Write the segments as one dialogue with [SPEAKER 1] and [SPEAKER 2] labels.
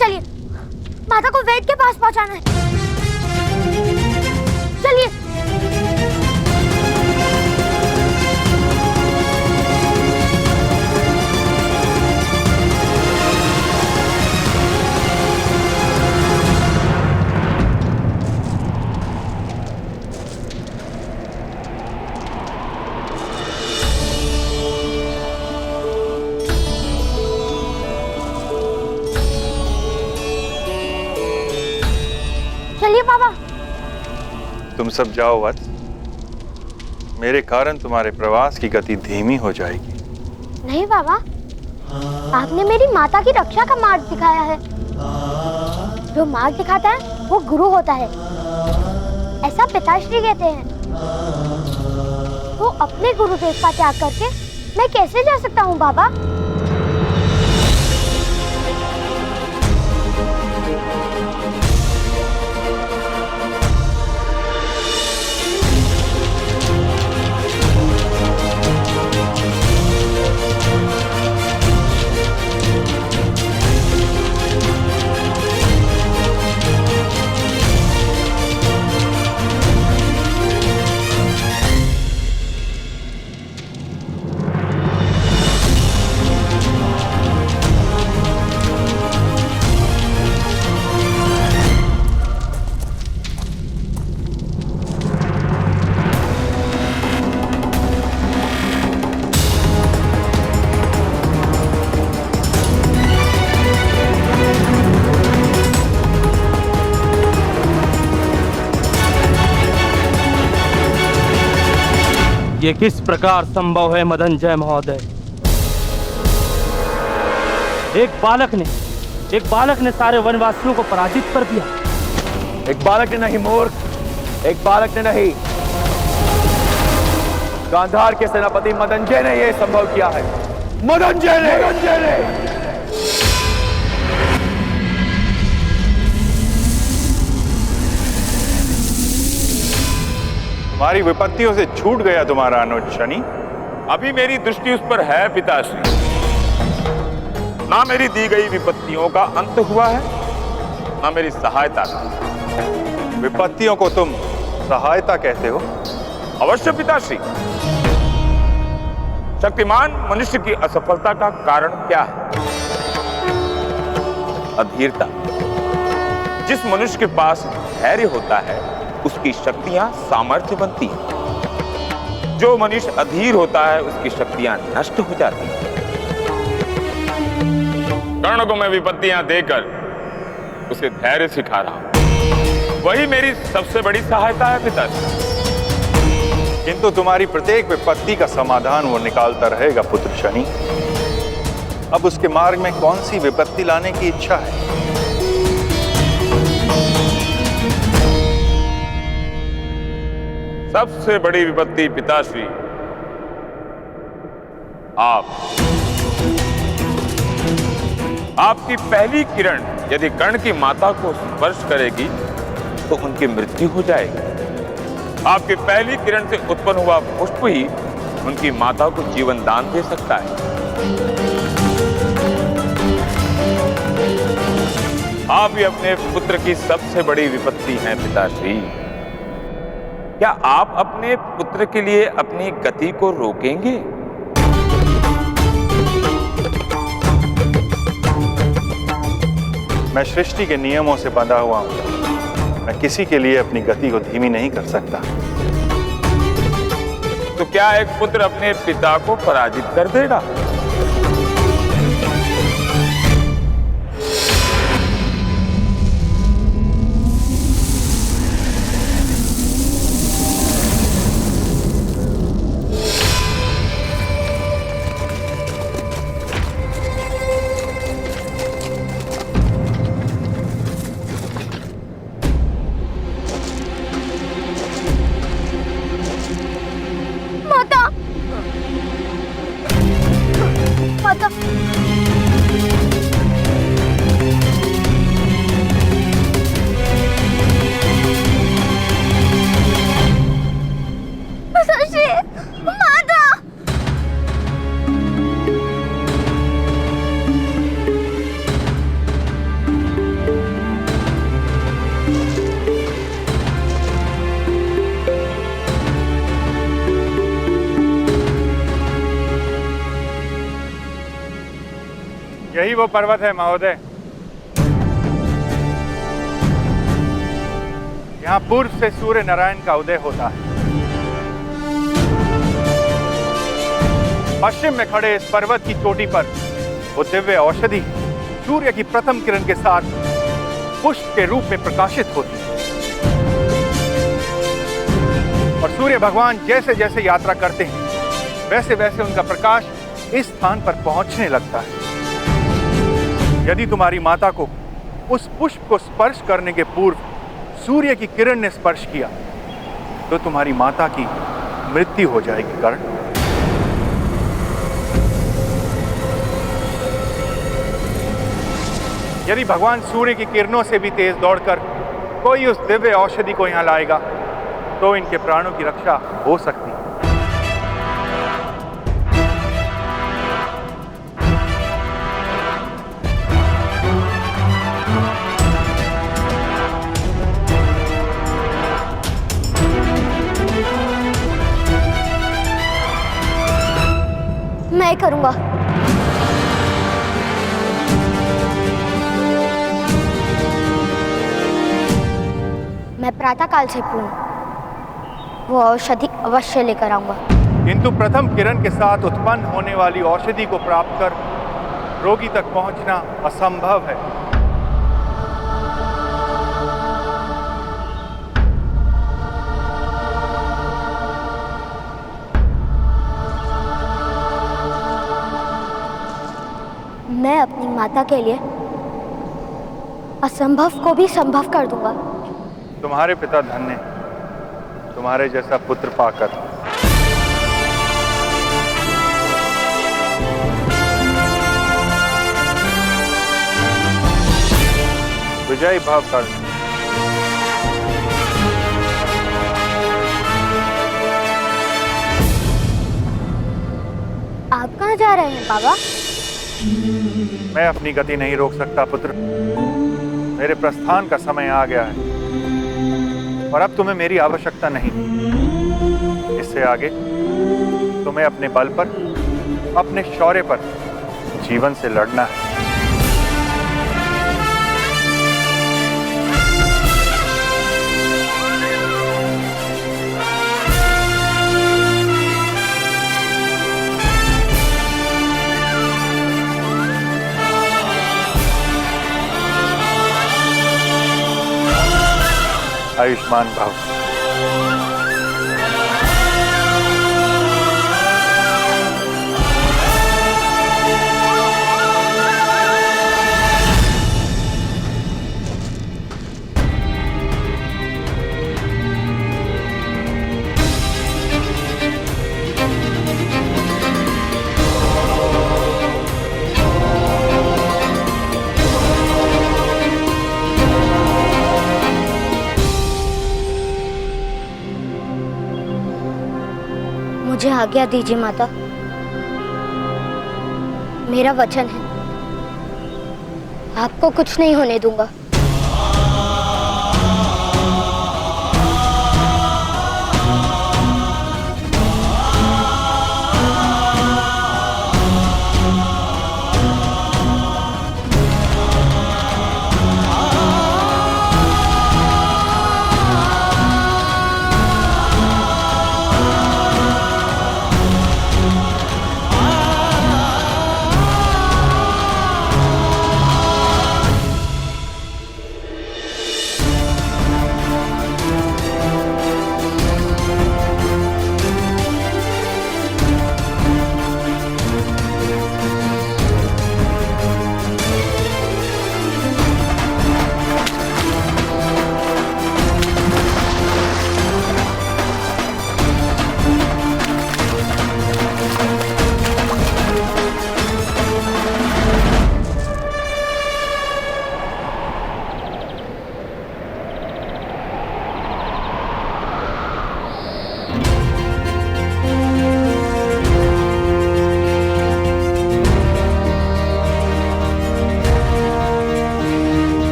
[SPEAKER 1] चलिए, माता को वैद्य के पास पहुंचाना है। चलिए। चलिए बाबा।
[SPEAKER 2] तुम सब जाओ वत्स, मेरे कारण तुम्हारे प्रवास की गति धीमी हो जाएगी।
[SPEAKER 1] नहीं बाबा, आपने मेरी माता की रक्षा का मार्ग दिखाया है। जो मार्ग दिखाता है वो गुरु होता है, ऐसा पिताश्री कहते हैं। तो अपने गुरुदेव का त्याग करके मैं कैसे जा सकता हूँ बाबा?
[SPEAKER 3] ये किस प्रकार संभव है मदनजय महोदय? एक बालक ने सारे वनवासियों को पराजित कर दिया।
[SPEAKER 4] एक बालक ने नहीं मूर्ख, एक बालक ने नहीं, गांधार के सेनापति मदनजय ने यह संभव किया है। मदनजय ने।
[SPEAKER 2] तुम्हारी विपत्तियों से छूट गया तुम्हारा अनुज शनि।
[SPEAKER 5] अभी मेरी दृष्टि उस पर है पिताश्री। ना मेरी दी गई विपत्तियों का अंत हुआ है, ना मेरी सहायता का।
[SPEAKER 2] विपत्तियों को तुम सहायता कहते हो?
[SPEAKER 5] अवश्य पिताश्री। शक्तिमान मनुष्य की असफलता का कारण क्या है? अधीरता। जिस मनुष्य के पास धैर्य होता है उसकी शक्तियां सामर्थ्य बनती हैं। जो मनुष्य अधीर होता है उसकी शक्तियां नष्ट हो जाती हैं। कर्ण को मैं विपत्तियां देकर उसे धैर्य सिखा रहा हूं, वही मेरी सबसे बड़ी सहायता है पिताजी।
[SPEAKER 2] किंतु तुम्हारी प्रत्येक विपत्ति का समाधान वो निकालता रहेगा पुत्र शनि। अब उसके मार्ग में कौन सी विपत्ति लाने की इच्छा है?
[SPEAKER 5] सबसे बड़ी विपत्ति पिताश्री आपकी पहली किरण यदि कर्ण की माता को स्पर्श करेगी तो उनकी मृत्यु हो जाएगी। आपकी पहली किरण से उत्पन्न हुआ पुष्प ही उनकी माता को जीवन दान दे सकता है। आप ही अपने पुत्र की सबसे बड़ी विपत्ति हैं पिताश्री। क्या आप अपने पुत्र के लिए अपनी गति को रोकेंगे?
[SPEAKER 2] मैं सृष्टि के नियमों से बंधा हुआ हूं। मैं किसी के लिए अपनी गति को धीमी नहीं कर सकता।
[SPEAKER 5] तो क्या एक पुत्र अपने पिता को पराजित कर देगा?
[SPEAKER 2] यही वो पर्वत है महोदय। यहाँ पूर्व से सूर्य नारायण का उदय होता है। पश्चिम में खड़े इस पर्वत की चोटी पर वो दिव्य औषधि सूर्य की प्रथम किरण के साथ पुष्प के रूप में प्रकाशित होती है। और सूर्य भगवान जैसे जैसे यात्रा करते हैं वैसे वैसे उनका प्रकाश इस स्थान पर पहुंचने लगता है। यदि तुम्हारी माता को उस पुष्प को स्पर्श करने के पूर्व सूर्य की किरण ने स्पर्श किया तो तुम्हारी माता की मृत्यु हो जाएगी। कर्ण, यदि भगवान सूर्य की किरणों से भी तेज दौड़कर कोई उस दिव्य औषधि को यहां लाएगा तो इनके प्राणों की रक्षा हो सकती है।
[SPEAKER 1] मैं करूंगा। मैं प्रातःकाल से वो औषधि अवश्य लेकर आऊंगा।
[SPEAKER 2] किंतु प्रथम किरण के साथ उत्पन्न होने वाली औषधि को प्राप्त कर रोगी तक पहुंचना असंभव है।
[SPEAKER 1] मैं अपनी माता के लिए असंभव को भी संभव कर दूंगा।
[SPEAKER 2] तुम्हारे पिता धन्य, तुम्हारे जैसा पुत्र पाकर। विजयी भव कर्ण।
[SPEAKER 1] आप कहाँ जा रहे हैं बाबा?
[SPEAKER 2] मैं अपनी गति नहीं रोक सकता पुत्र। मेरे प्रस्थान का समय आ गया है और अब तुम्हें मेरी आवश्यकता नहीं। इससे आगे तुम्हें अपने बल पर, अपने शौर्य पर जीवन से लड़ना है। आयुष्मान भव।
[SPEAKER 1] मुझे आज्ञा दीजिए माता। मेरा वचन है, आपको कुछ नहीं होने दूंगा।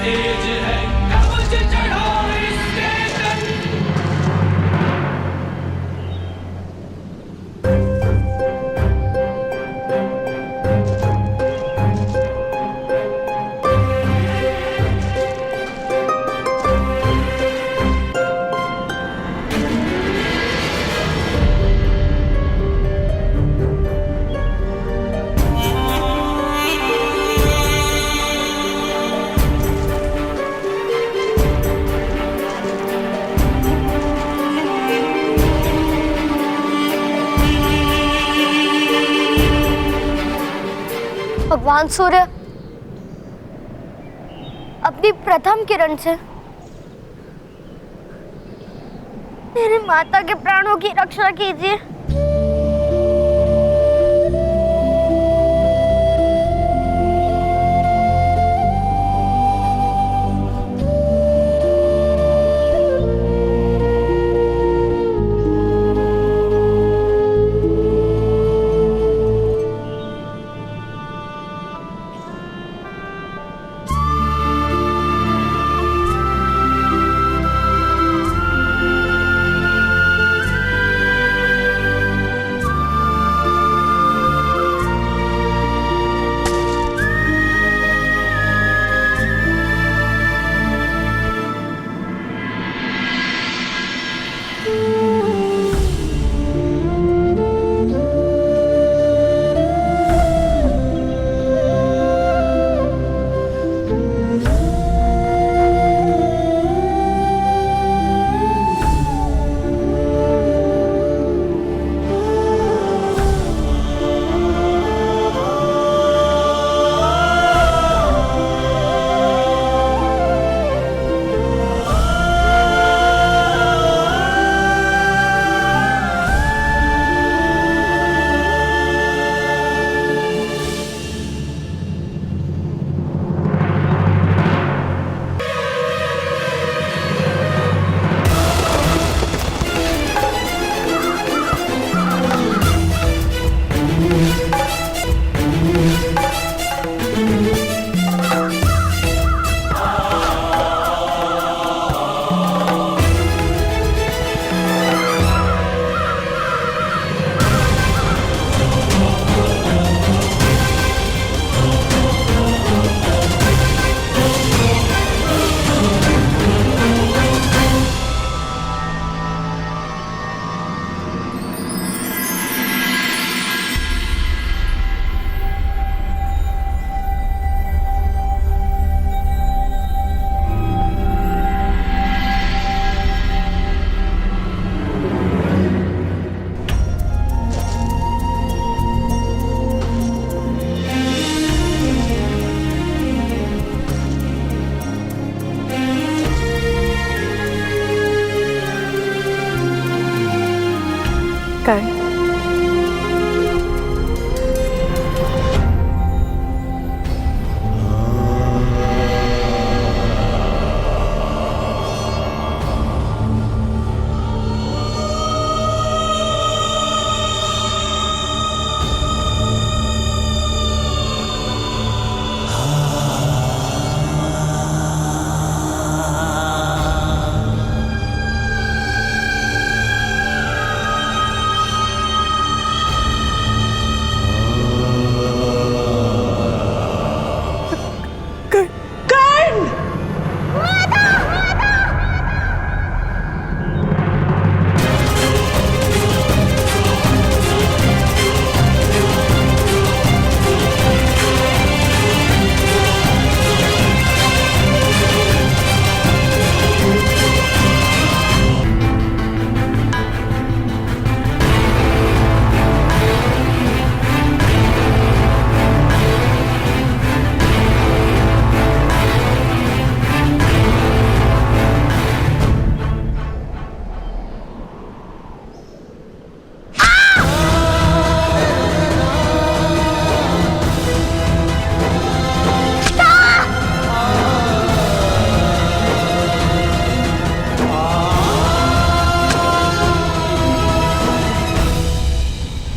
[SPEAKER 6] तेज है कवच चढ़ा इसके तन।
[SPEAKER 1] भगवान सूर्य अपनी प्रथम किरण से मेरे माता के प्राणों की रक्षा कीजिए।
[SPEAKER 7] कर्ण,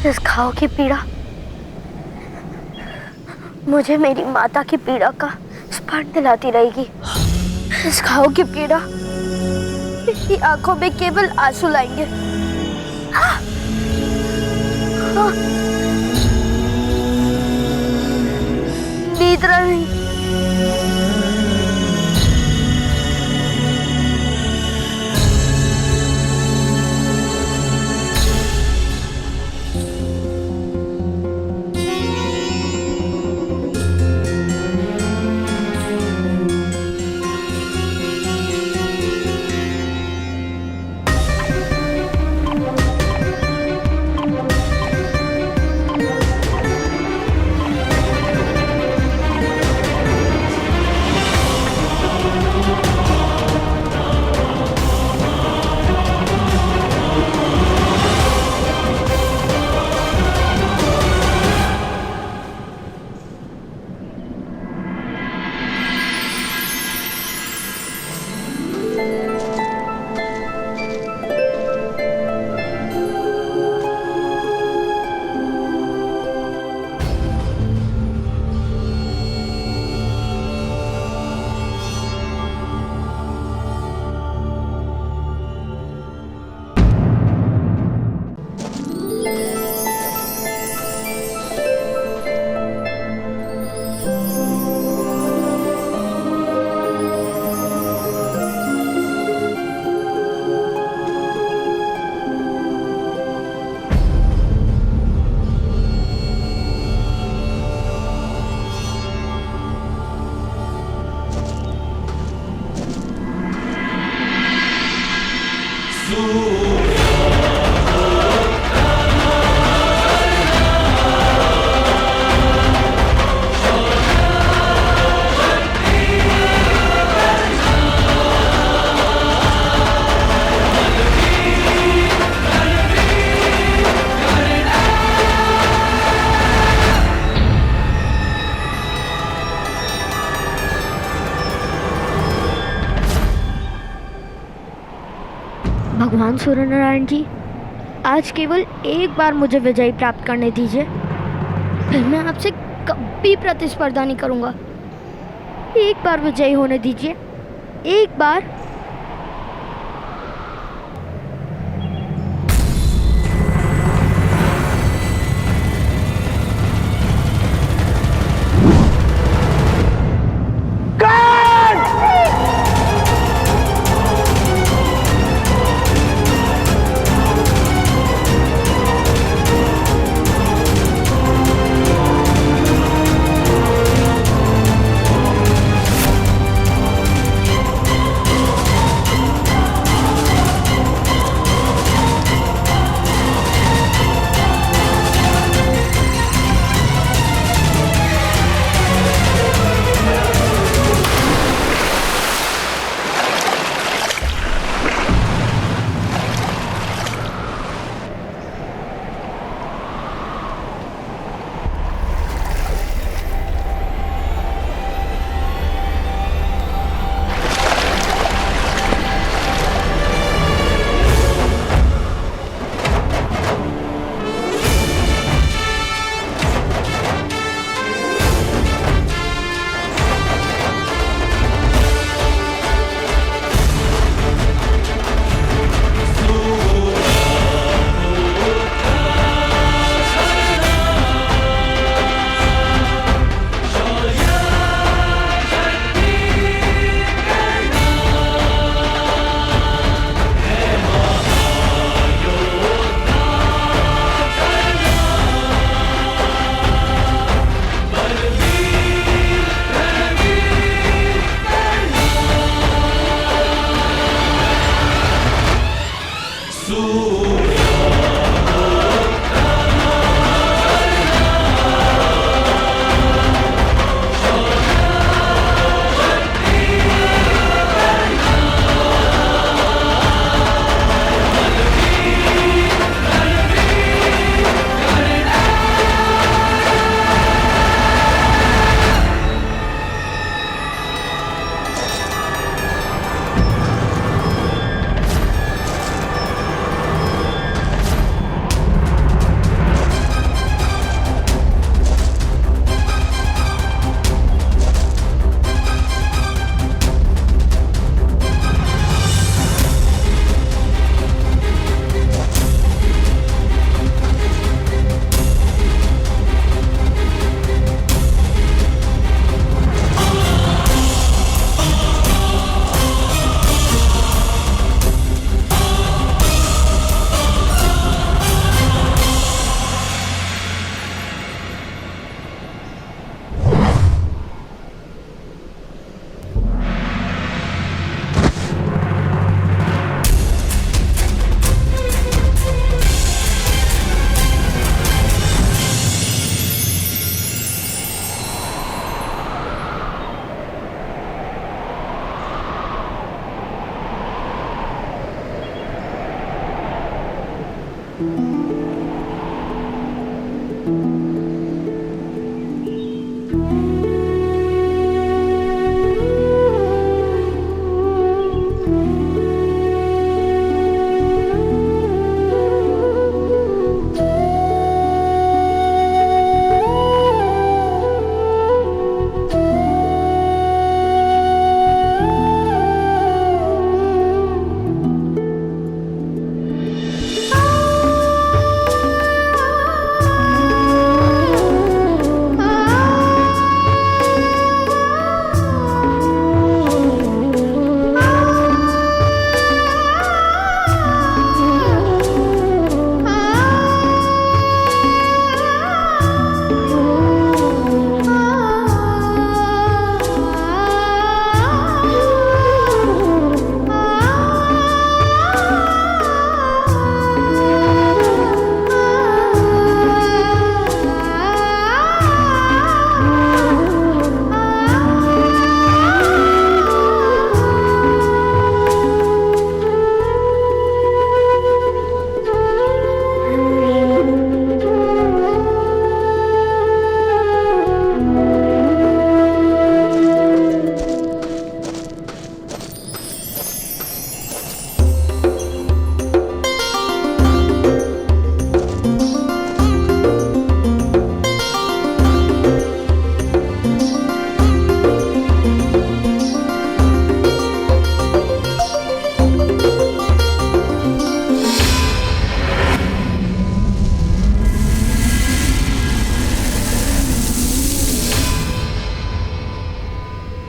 [SPEAKER 1] इस घाव की पीड़ा मुझे मेरी माता की पीड़ा का थकान दिलाती रहेगी। इस घाव की पीड़ा मेरी आंखों में केवल आंसू लाएंगे। नींद नहीं। भगवान सूर्यनारायण जी, आज केवल एक बार मुझे विजयी प्राप्त करने दीजिए, फिर मैं आपसे कभी प्रतिस्पर्धा नहीं करूंगा। एक बार विजयी होने दीजिए, एक बार।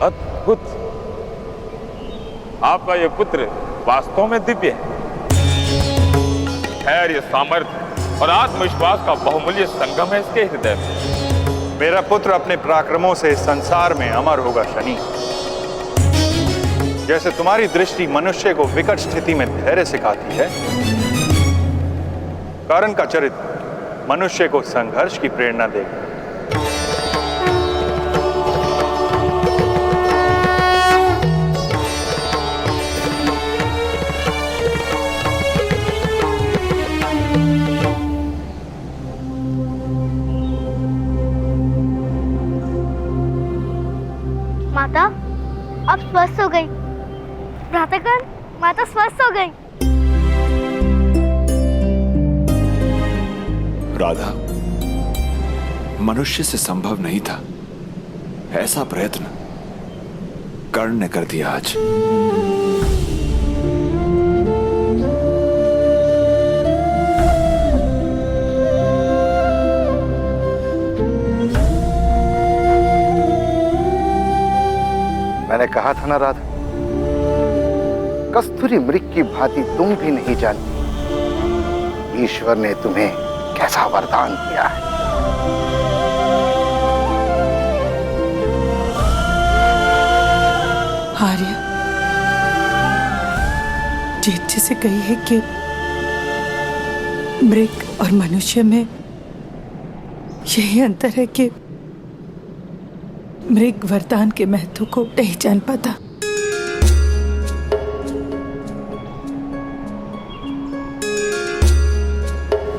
[SPEAKER 5] अद्भुत। आपका ये पुत्र वास्तव में दिव्य है। धैर्य, सामर्थ्य और आत्मविश्वास का बहुमूल्य संगम है इसके हृदय में।
[SPEAKER 2] मेरा पुत्र अपने पराक्रमों से संसार में अमर होगा शनि। जैसे तुम्हारी दृष्टि मनुष्य को विकट स्थिति में धैर्य सिखाती है, कर्ण का चरित्र मनुष्य को संघर्ष की प्रेरणा देगा।
[SPEAKER 1] माता अब स्वस्थ हो गई। भ्रातागण, माता स्वस्थ हो गई।
[SPEAKER 7] राधा, मनुष्य से संभव नहीं था ऐसा प्रयत्न कर्ण ने कर दिया आज।
[SPEAKER 8] मैंने कहा था ना राधा, कस्तूरी मृग की भांति तुम भी नहीं जानती ईश्वर ने तुम्हें कैसा वरदान दिया है।
[SPEAKER 9] आर्य, जेठ जी से कही है कि मृग और मनुष्य में यही अंतर है कि मृग वरदान के महत्व को नहीं जान पाता।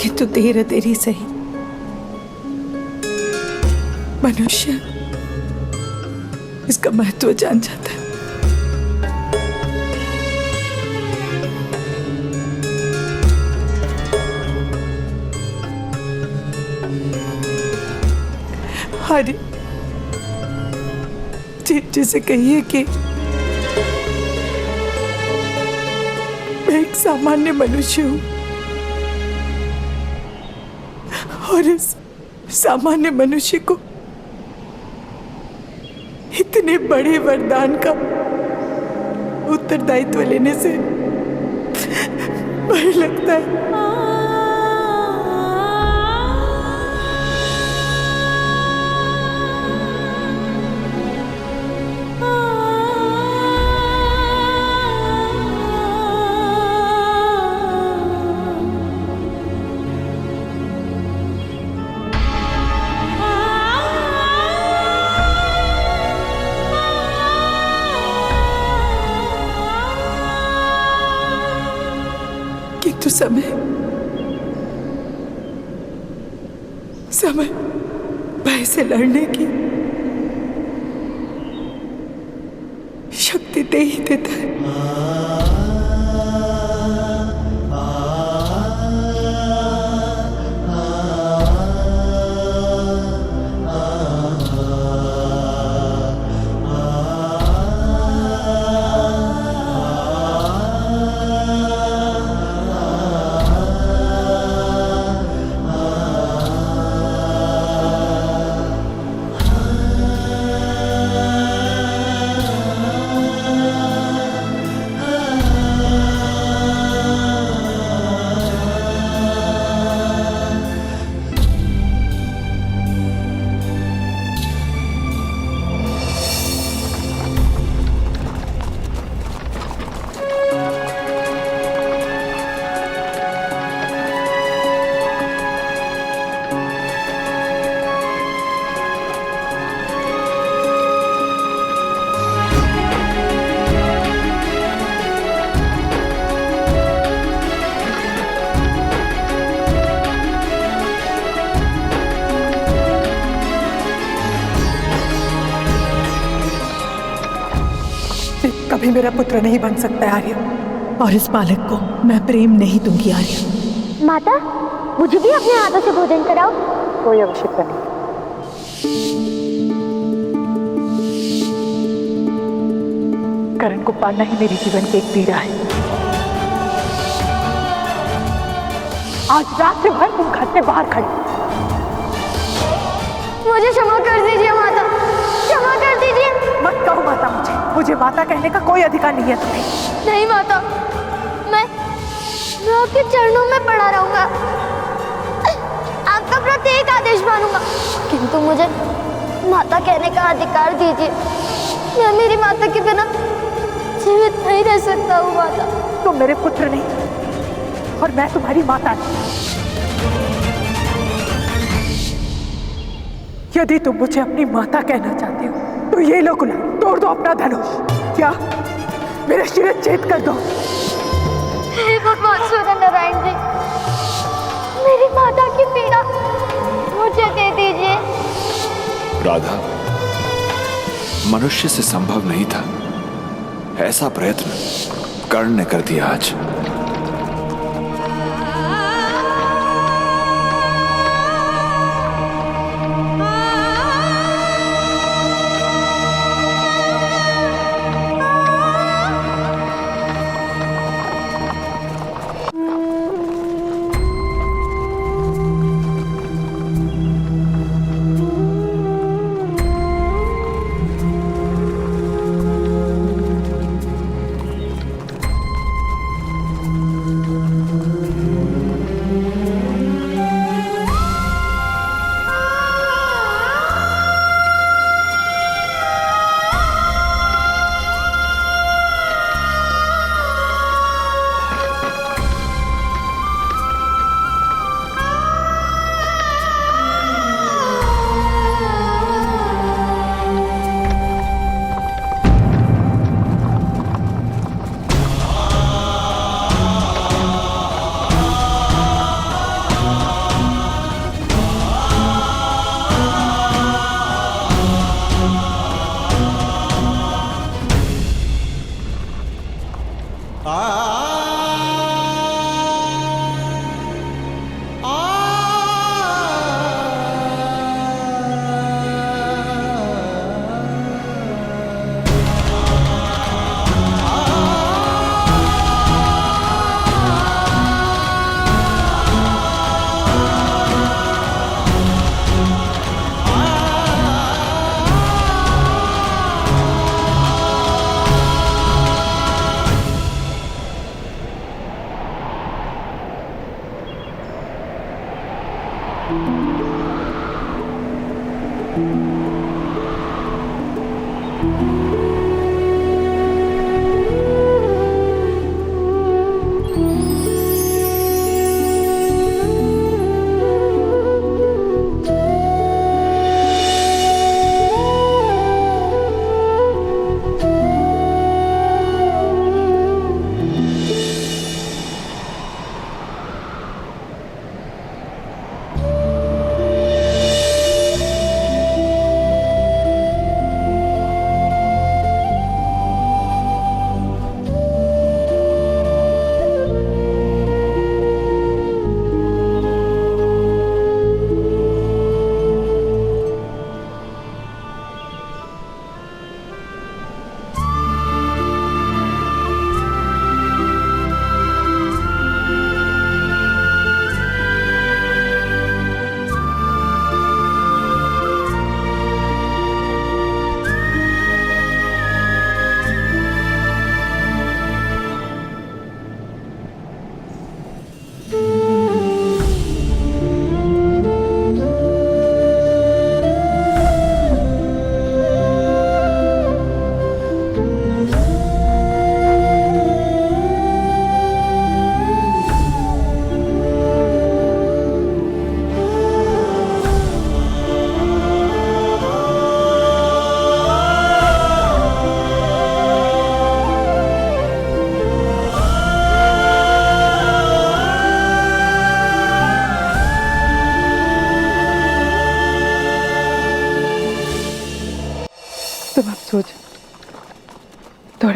[SPEAKER 9] किंतु देर देरी सही मनुष्य इसका महत्व जान जाता है। अरे जैसे कहिए कि मैं एक सामान्य मनुष्य हूं और इस सामान्य मनुष्य को इतने बड़े वरदान का उत्तरदायित्व लेने से भय लगता है। समय भय से लड़ने की शक्ति दे ही देता है। कभी मेरा पुत्र नहीं बन सकता आर्य, और इस बालक को मैं प्रेम नहीं दूंगी आर्य।
[SPEAKER 1] माता, मुझे भी अपने हाथों से भोजन कराओ।
[SPEAKER 9] कोई आवश्यकता नहीं। करण को पालना ही मेरी जीवन की एक पीड़ा है। आज रात भर तुम घर से बाहर खड़ी।
[SPEAKER 1] मुझे क्षमा कर दीजिए माता, क्षमा कर दीजिए।
[SPEAKER 9] मत कहो माता, मुझे माता कहने का कोई अधिकार नहीं है तुम्हें।
[SPEAKER 1] नहीं माता, मैं आपके चरणों में पड़ा रहूंगा, आपका प्रत्येक आदेश मानूंगा, किंतु मुझे माता कहने का अधिकार दीजिए। मैं मेरी माता के बिना जीवित नहीं रह सकता हूँ माता।
[SPEAKER 9] तुम मेरे पुत्र नहीं और मैं तुम्हारी माता नहीं। यदि तुम मुझे अपनी माता कहना चाहते हो तो ये लो गुलाम, तोड़ दो अपना धनुष। क्या मेरा शिरच्छेद कर दो।
[SPEAKER 1] हे भगवान सूर्य नारायण जी, मेरी माता की पीड़ा मुझे दे दीजिए।
[SPEAKER 7] राधा, मनुष्य से संभव नहीं था, ऐसा प्रयत्न कर्ण ने कर दिया आज।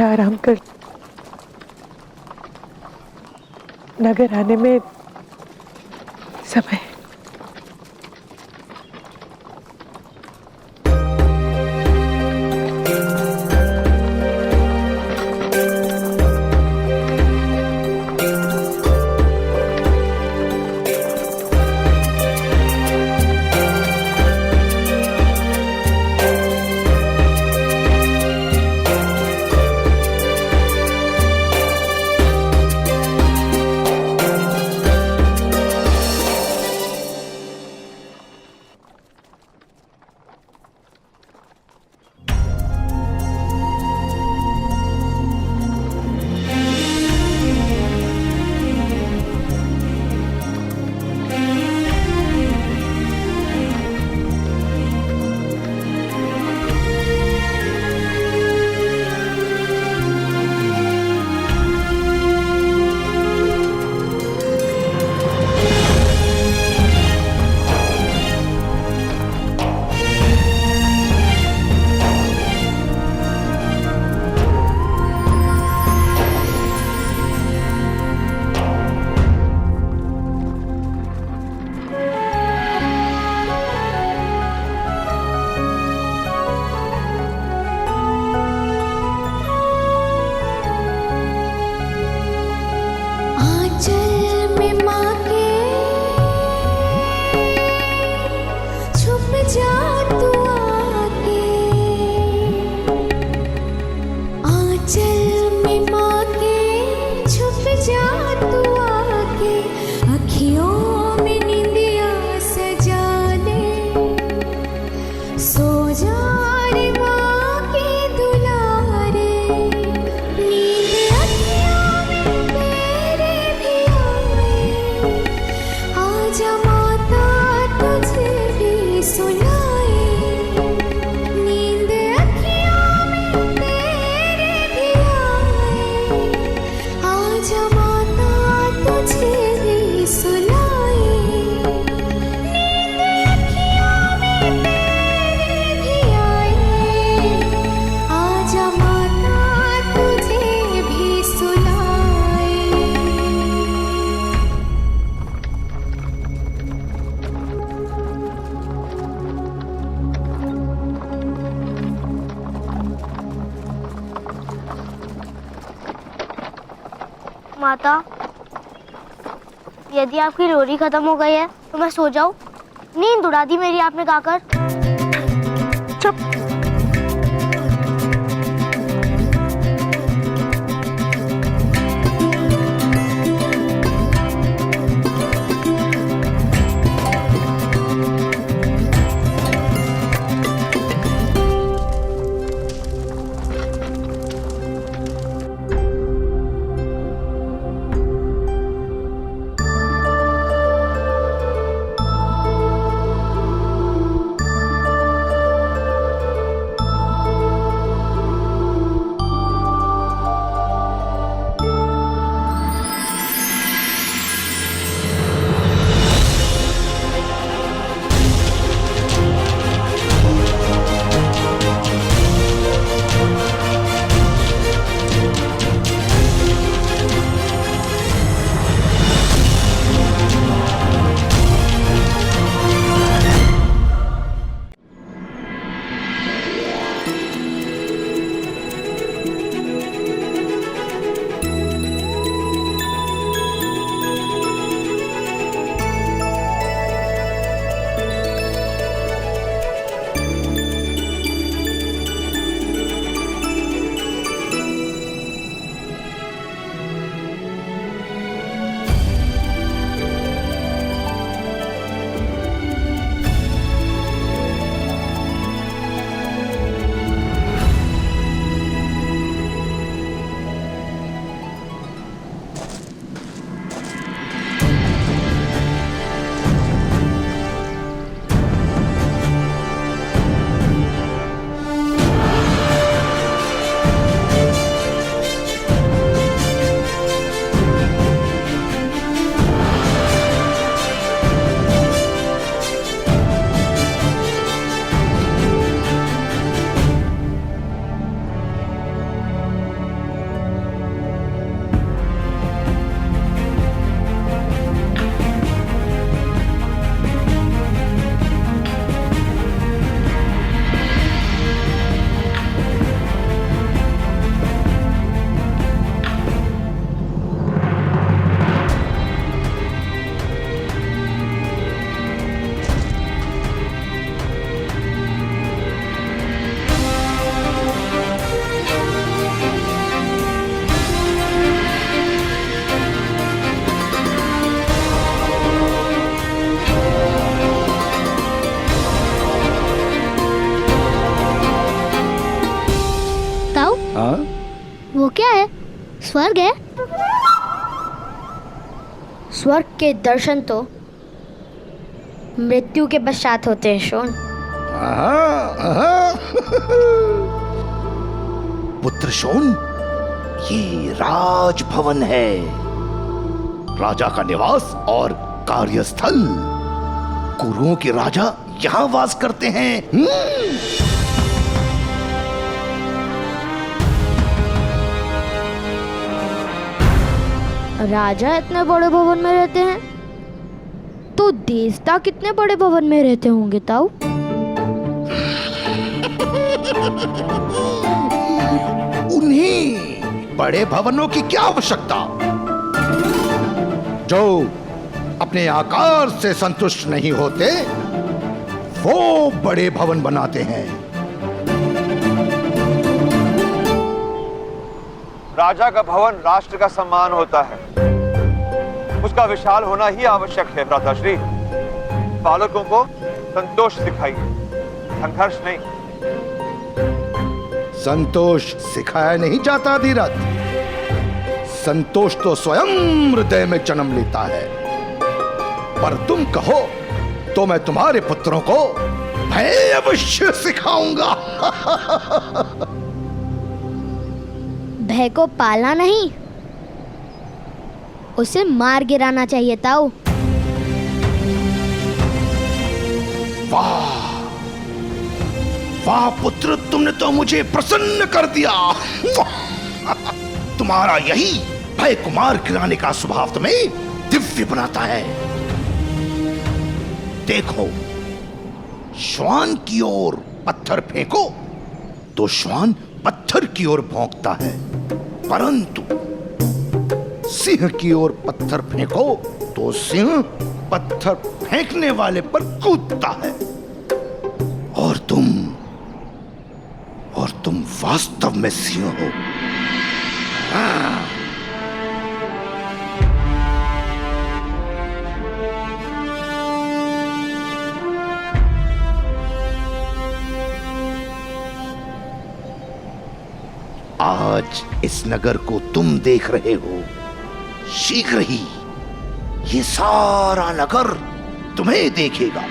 [SPEAKER 9] आराम कर। नगर आने में समय।
[SPEAKER 1] माता, यदि आपकी लोरी खत्म हो गई है तो मैं सो जाऊं? नींद उड़ा दी मेरी आपने गाकर।
[SPEAKER 9] चुप।
[SPEAKER 1] स्वर्ग है? स्वर्ग के दर्शन तो मृत्यु के पश्चात होते हैं शोन।
[SPEAKER 8] पुत्र शोन, ये राजभवन है, राजा का निवास और कार्यस्थल। कुरुओं के राजा यहाँ वास करते हैं।
[SPEAKER 1] राजा इतने बड़े भवन में रहते हैं तो देवता कितने बड़े भवन में रहते होंगे ताऊ?
[SPEAKER 8] उन्हीं बड़े भवनों की क्या आवश्यकता, जो अपने आकार से संतुष्ट नहीं होते, वो बड़े भवन बनाते हैं।
[SPEAKER 4] राजा का भवन राष्ट्र का सम्मान होता है, उसका विशाल होना ही आवश्यक है। भ्राताश्री, बालकों को संतोष सिखाइए, संघर्ष नहीं।
[SPEAKER 8] संतोष सिखाया नहीं जाता धीरथ, संतोष तो स्वयं हृदय में जन्म लेता है। पर तुम कहो तो मैं तुम्हारे पुत्रों को भय अवश्य सिखाऊंगा।
[SPEAKER 1] भय को पाला नहीं, उसे मार गिराना चाहिए ताऊ।
[SPEAKER 8] वाह वाह पुत्र, तुमने तो मुझे प्रसन्न कर दिया। तुम्हारा यही भय को मार गिराने का स्वभाव तुम्हें दिव्य बनाता है। देखो, श्वान की ओर पत्थर फेंको तो श्वान पत्थर की ओर भौंकता है, परंतु सिंह की ओर पत्थर फेंको तो सिंह पत्थर फेंकने वाले पर कूदता है। और तुम वास्तव में सिंह हो। आज इस नगर को तुम देख रहे हो, शीघ्र ही ये सारा नगर तुम्हें देखेगा।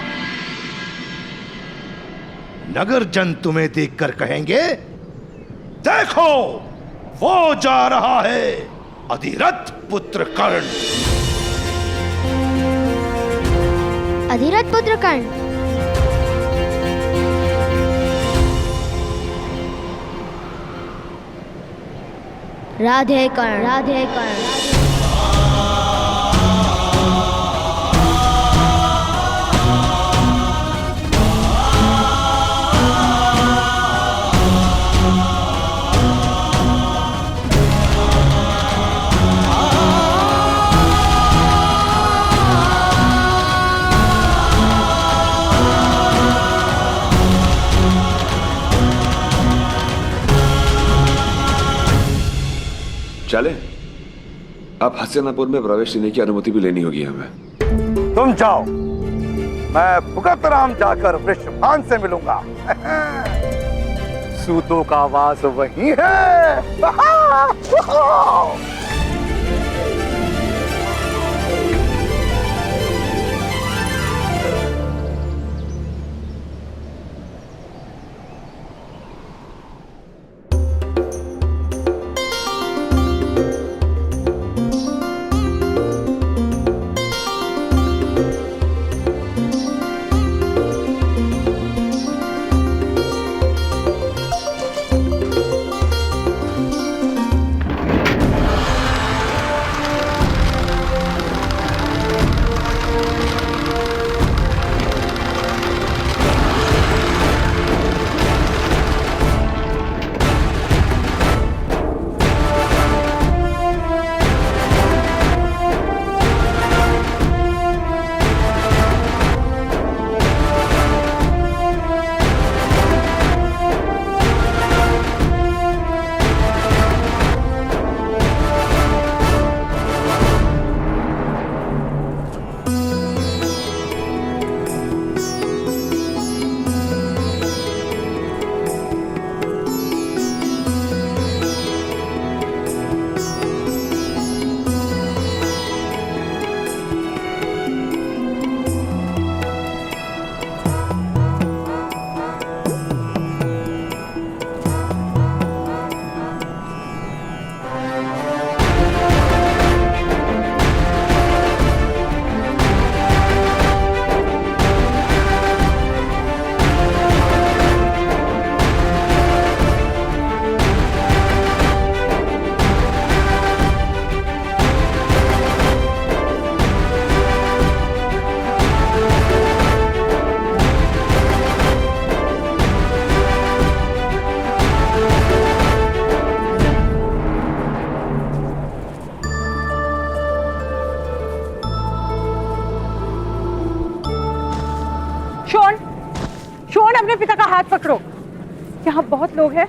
[SPEAKER 8] नगर जन तुम्हें देखकर कहेंगे, देखो वो जा रहा है अधिरथ पुत्र कर्ण।
[SPEAKER 1] अधिरथ पुत्र कर्ण? राधे कर्ण, राधे कर्ण।
[SPEAKER 7] चले, अब हस्तिनापुर में प्रवेश लेने की अनुमति भी लेनी होगी हमें।
[SPEAKER 4] तुम जाओ, मैं भगत राम जाकर वृषभान से मिलूंगा। सूतों का वास वही है।
[SPEAKER 9] हाथ पकड़ो। यहाँ बहुत लोग हैं,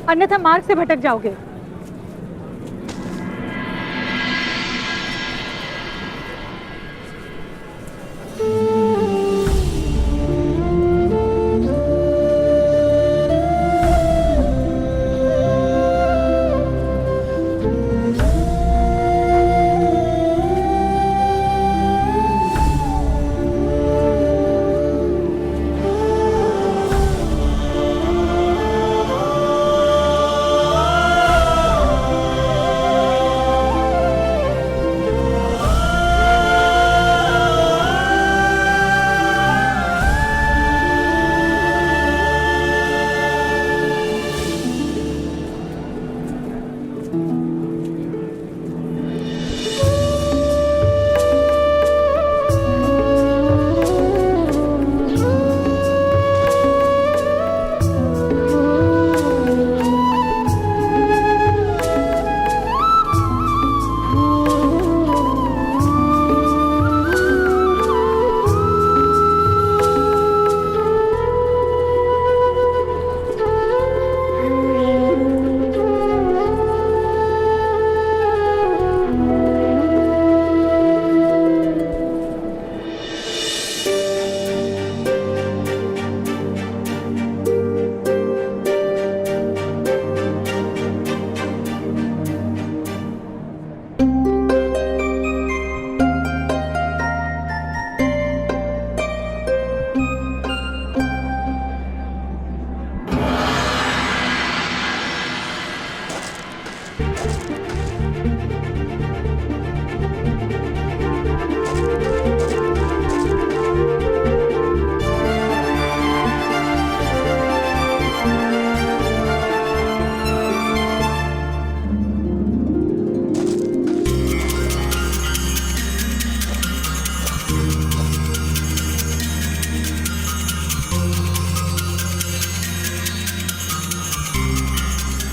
[SPEAKER 9] अन्यथा मार्ग से भटक जाओगे।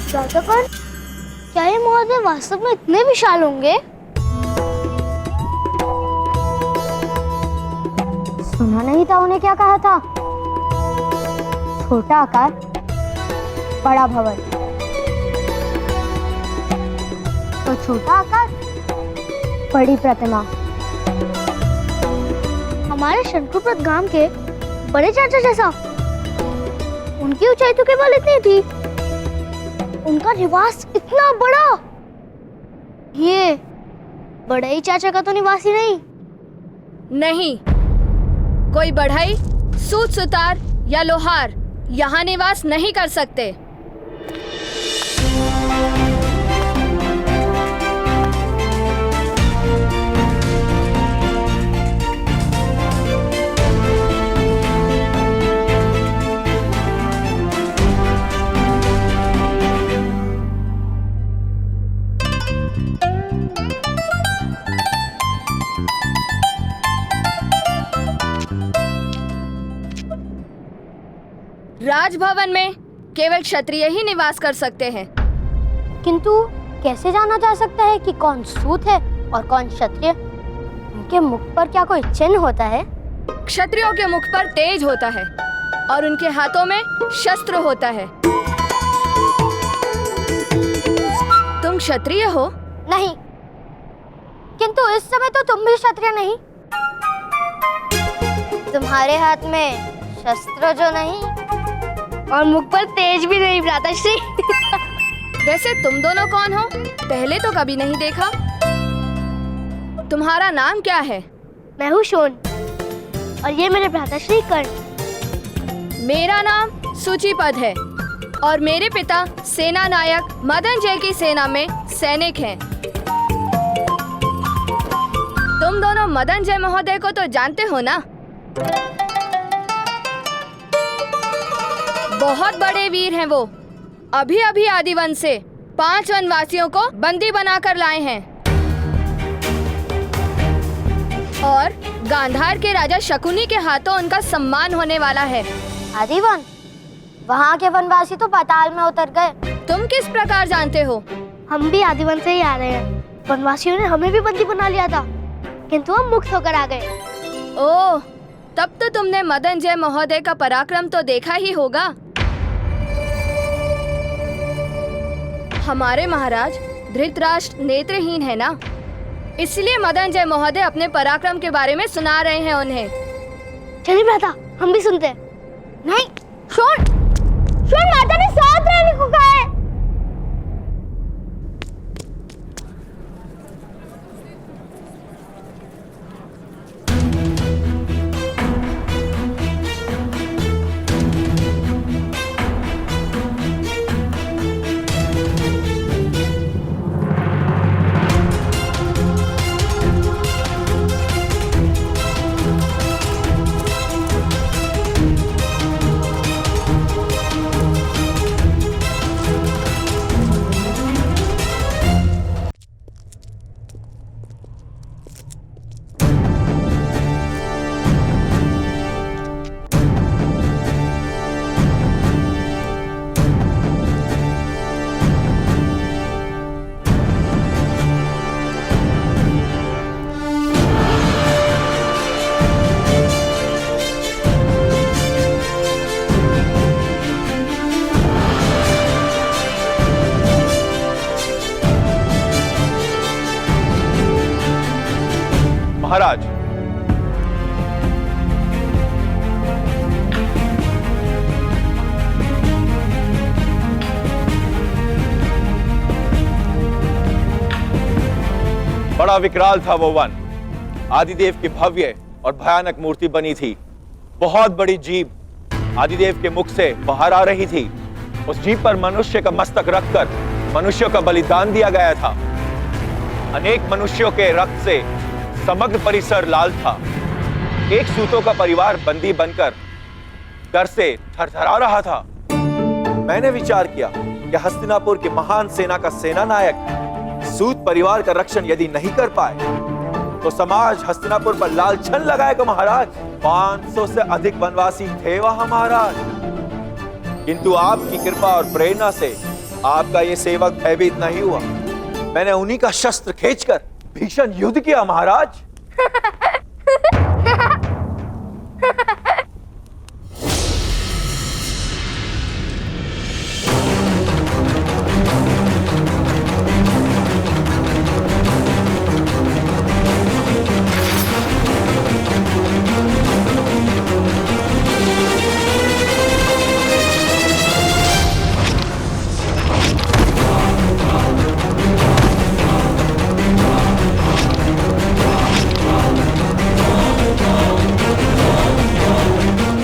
[SPEAKER 1] दादागण, क्या ये महोदय वास्तव में इतने विशाल होंगे? सुना नहीं था उन्हें क्या कहा था? छोटा आकार, बड़ा भवन। तो छोटा आकार, बड़ी प्रतिमा। हमारे शंकुप्रत गांव के बड़े चाचा जैसा। उनकी ऊंचाई तो केवल इतनी थी, उनका निवास इतना बड़ा। ये बढ़ई चाचा का तो निवास ही नहीं।
[SPEAKER 10] नहीं, कोई बढ़ई, सूत सुतार या लोहार यहाँ निवास नहीं कर सकते। राजभवन में केवल क्षत्रिय ही निवास कर सकते हैं।
[SPEAKER 1] किंतु कैसे जाना जा सकता है कि कौन सूत है और कौन क्षत्रिय? उनके मुख पर क्या कोई चिन्ह होता है?
[SPEAKER 10] क्षत्रियों के मुख पर तेज होता है और उनके हाथों में शस्त्र होता है। तुम क्षत्रिय हो?
[SPEAKER 1] नहीं, किंतु इस समय तो तुम भी क्षत्रिय नहीं। तुम्हारे हाथ में शस्त्र जो नहीं और मुख पर तेज भी नहीं, भ्राताश्री।
[SPEAKER 10] वैसे तुम दोनों कौन हो? पहले तो कभी नहीं देखा। तुम्हारा नाम क्या है?
[SPEAKER 1] मैं हूँ शोन और ये मेरे भ्राताश्री कर्ण।
[SPEAKER 10] मेरा नाम सूचीपद है और मेरे पिता सेना नायक मदन जय की सेना में सैनिक हैं। तुम दोनों मदन जय महोदय को तो जानते हो ना? बहुत बड़े वीर हैं वो। अभी अभी आदिवन से 5 वनवासियों को बंदी बनाकर लाए हैं और गांधार के राजा शकुनी के हाथों उनका सम्मान होने वाला है।
[SPEAKER 1] आदिवन? वहाँ के वनवासी तो पाताल में उतर गए।
[SPEAKER 10] तुम किस प्रकार जानते हो?
[SPEAKER 1] हम भी आदिवन से ही आ रहे हैं। वनवासियों ने हमें भी बंदी बना लिया था, किंतु हम मुक्त होकर आ गए।
[SPEAKER 10] ओह, तब तो तुमने मदन जय महोदय का पराक्रम तो देखा ही होगा। हमारे महाराज धृतराष्ट्र नेत्रहीन है ना, इसलिए मदन जय महोदय अपने पराक्रम के बारे में सुना रहे हैं उन्हें।
[SPEAKER 1] चलिए भ्राता, हम भी सुनते हैं। नहीं, शोन माता ने साथ रहने को कहा है।
[SPEAKER 4] महाराज, बड़ा विकराल था वो वन। आदिदेव की भव्य और भयानक मूर्ति बनी थी। बहुत बड़ी जीभ आदिदेव के मुख से बाहर आ रही थी। उस जीभ पर मनुष्य का मस्तक रखकर मनुष्यों का बलिदान दिया गया था। अनेक मनुष्यों के रक्त से समग्र परिसर लाल था। एक सूतों का परिवार बंदी बनकर डर से थरथरा रहा था। मैंने विचार किया कि हस्तिनापुर की महान सेना का सेना नायक सूत परिवार का रक्षण यदि नहीं कर पाए तो समाज हस्तिनापुर पर लालछन लगाएगा महाराज। 500 से अधिक वनवासी थे वहां महाराज, किंतु आपकी कृपा और प्रेरणा से आपका ये सेवक भयभीत नहीं हुआ। मैंने उन्हीं का शस्त्र खींचकर भीषण युद्ध किया महाराज।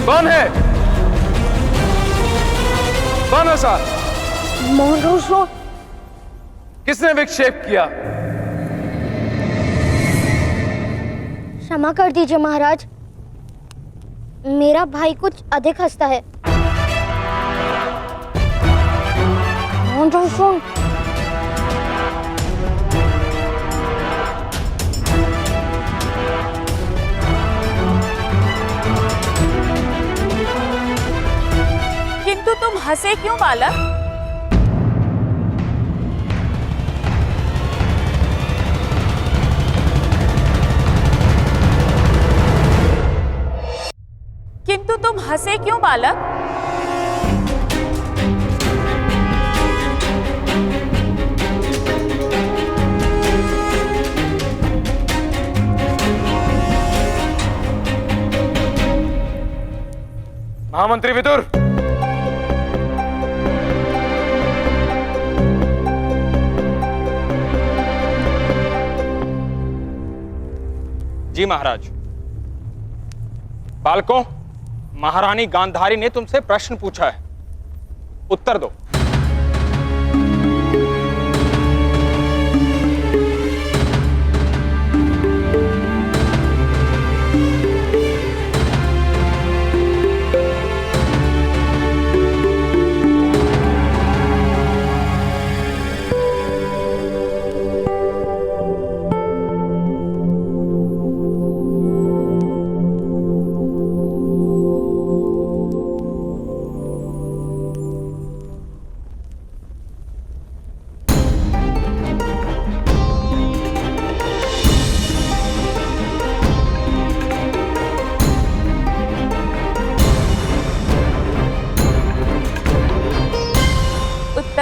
[SPEAKER 2] कौन है? कौन है साहब?
[SPEAKER 1] मोहन,
[SPEAKER 2] किसने विक्षेप किया?
[SPEAKER 1] क्षमा कर दीजिए महाराज, मेरा भाई कुछ अधिक हंसता है। मोहन,
[SPEAKER 11] किंतु तुम हंसे क्यों बालक? किंतु तुम हंसे क्यों बालक?
[SPEAKER 2] महामंत्री विदुर,
[SPEAKER 12] जी महाराज। बालकों, महारानी गांधारी ने तुमसे प्रश्न पूछा है, उत्तर दो।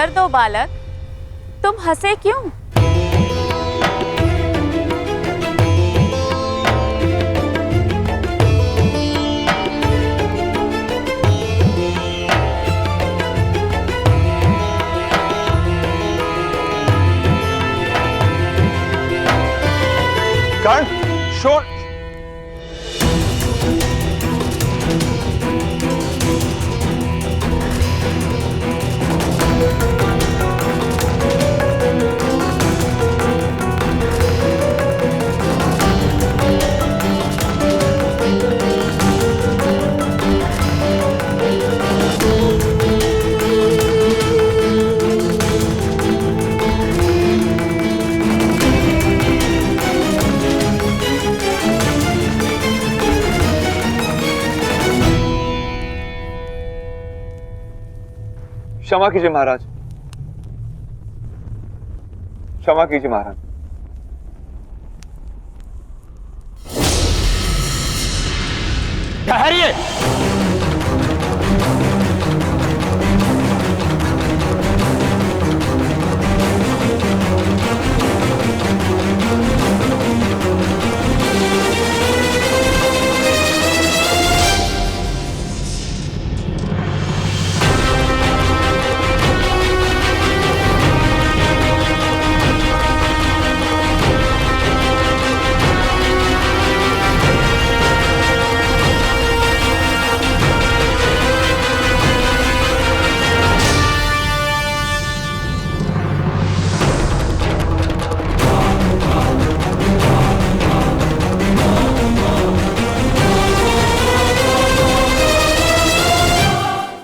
[SPEAKER 11] उत्तर दो बालक, तुम हंसे क्यों?
[SPEAKER 4] कर्ण, शोर।
[SPEAKER 13] क्षमा कीजिए महाराज, क्षमा कीजिए महाराज।
[SPEAKER 3] ठहरिए।